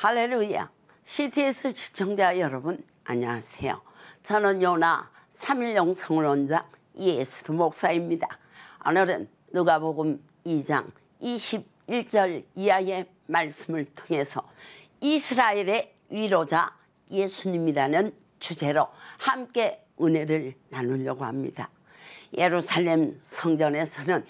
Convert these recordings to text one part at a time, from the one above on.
할렐루야. CTS 시청자 여러분 안녕하세요. 저는 요나 3.1 성원원장 이에스더 목사입니다. 오늘은 누가복음 2장 21절 이하의 말씀을 통해서 이스라엘의 위로자 예수님이라는 주제로 함께 은혜를 나누려고 합니다. 예루살렘 성전에서는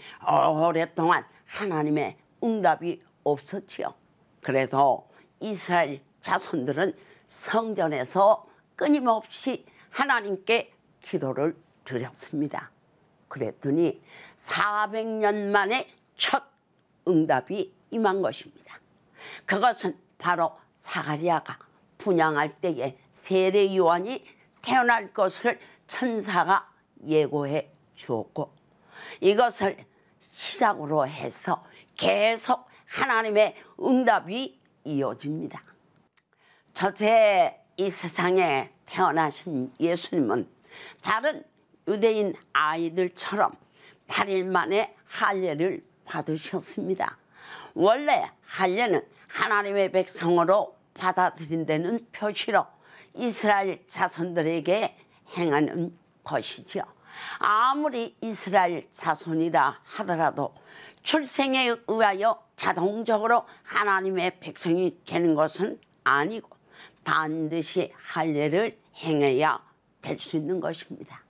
오랫동안 하나님의 응답이 없었지요. 그래도 이스라엘 자손들은 성전에서 끊임없이 하나님께 기도를 드렸습니다. 그랬더니 400년 만에 첫 응답이 임한 것입니다. 그것은 바로 사가랴가 분향할 때에 세례 요한이 태어날 것을 천사가 예고해 주었고, 이것을 시작으로 해서 계속 하나님의 응답이 이어집니다. 첫째, 이 세상에 태어나신 예수님은 다른 유대인 아이들처럼 8일 만에 할례를 받으셨습니다. 원래 할례는 하나님의 백성으로 받아들인다는 표시로 이스라엘 자손들에게 행하는 것이죠. 아무리 이스라엘 자손이라 하더라도 출생에 의하여 자동적으로 하나님의 백성이 되는 것은 아니고 반드시 할례를 행해야 될 수 있는 것입니다.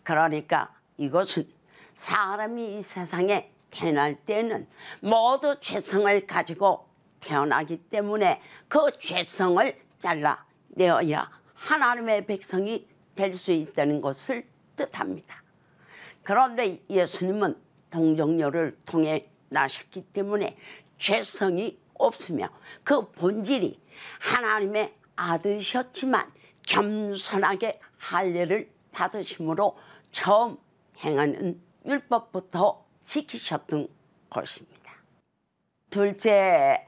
그러니까 이것은 사람이 이 세상에 태어날 때는 모두 죄성을 가지고 태어나기 때문에 그 죄성을 잘라내어야 하나님의 백성이 될 수 있다는 것을 뜻합니다. 그런데 예수님은 동정녀를 통해 나셨기 때문에 죄성이 없으며 그 본질이 하나님의 아들이셨지만 겸손하게 할례를 받으심으로 처음 행하는 율법부터 지키셨던 것입니다. 둘째,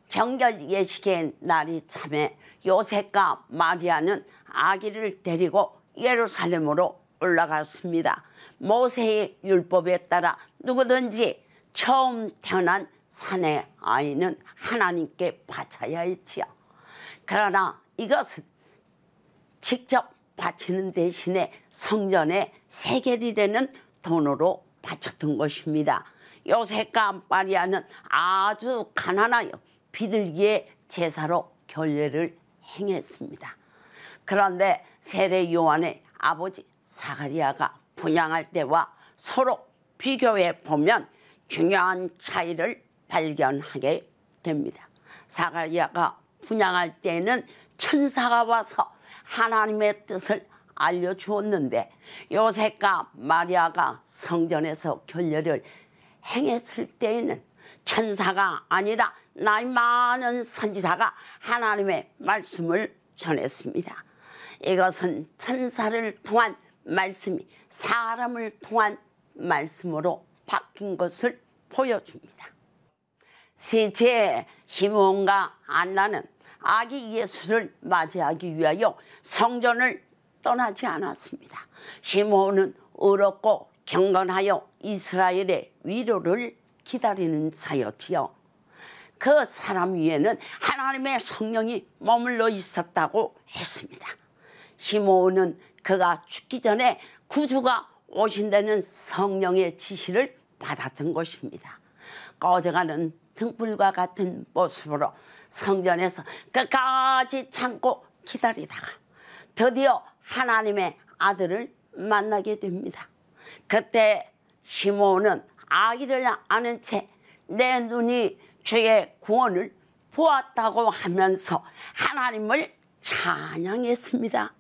정결 예식의 날이 참에 요셉과 마리아는 아기를 데리고 예루살렘으로 올라갔습니다. 모세의 율법에 따라 누구든지 처음 태어난 산의 아이는 하나님께 바쳐야 했지요. 그러나 이것은 직접 바치는 대신에 성전에 세겔이라는 돈으로 바쳤던 것입니다. 요셉과 마리아는 아주 가난하여 비둘기의 제사로 결례를 행했습니다. 그런데 세례 요한의 아버지 사가랴가 분향할 때와 서로 비교해 보면 중요한 차이를 발견하게 됩니다. 사가랴가 분향할 때는 천사가 와서 하나님의 뜻을 알려주었는데, 요셉과 마리아가 성전에서 결례를 행했을 때에는 천사가 아니라 나이 많은 선지자가 하나님의 말씀을 전했습니다. 이것은 천사를 통한 말씀이 사람을 통한 말씀으로 바뀐 것을 보여줍니다. 셋째, 시므온과 안나는 아기 예수를 맞이하기 위하여 성전을 떠나지 않았습니다. 시므온은 의롭고 경건하여 이스라엘의 위로를 기다리는 자였지요. 그 사람 위에는 하나님의 성령이 머물러 있었다고 했습니다. 시므온은 그가 죽기 전에 구주가 오신다는 성령의 지시를 받았던 것입니다. 꺼져가는 등불과 같은 모습으로 성전에서 끝까지 참고 기다리다가 드디어 하나님의 아들을 만나게 됩니다. 그때 시므온은 아기를 안은 채 내 눈이 주의 구원을 보았다고 하면서 하나님을 찬양했습니다.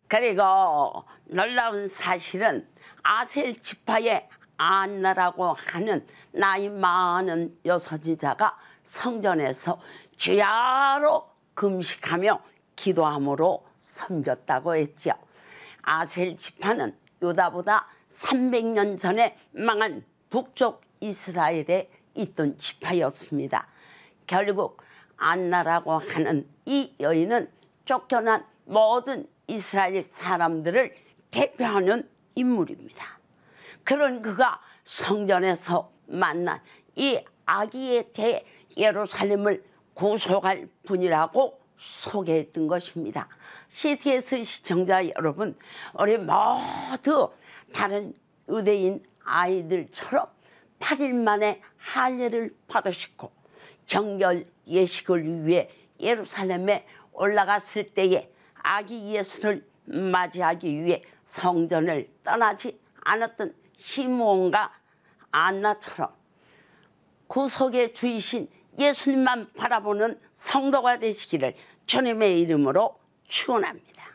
그리고 놀라운 사실은 아셀 지파의 안나라고 하는 나이 많은 여선지자가 성전에서 주야로 금식하며 기도함으로 섬겼다고 했죠. 아셀 지파는 유다보다 300년 전에 망한 북쪽 이스라엘에 있던 지파였습니다. 결국 안나라고 하는 이 여인은 쫓겨난 모든 이스라엘 사람들을 대표하는 인물입니다. 그런 그가 성전에서 만난 이 아기에 대해 예루살렘을 구속할 분이라고 소개했던 것입니다. CTS 시청자 여러분, 우리 모두 다른 유대인 아이들처럼 8일 만에 할례를 받으시고 정결 예식을 위해 예루살렘에 올라갔을 때에 아기 예수를 맞이하기 위해 성전을 떠나지 않았던 시므온과 안나처럼 구속의 주이신 예수님만 바라보는 성도가 되시기를 주님의 이름으로 축원합니다.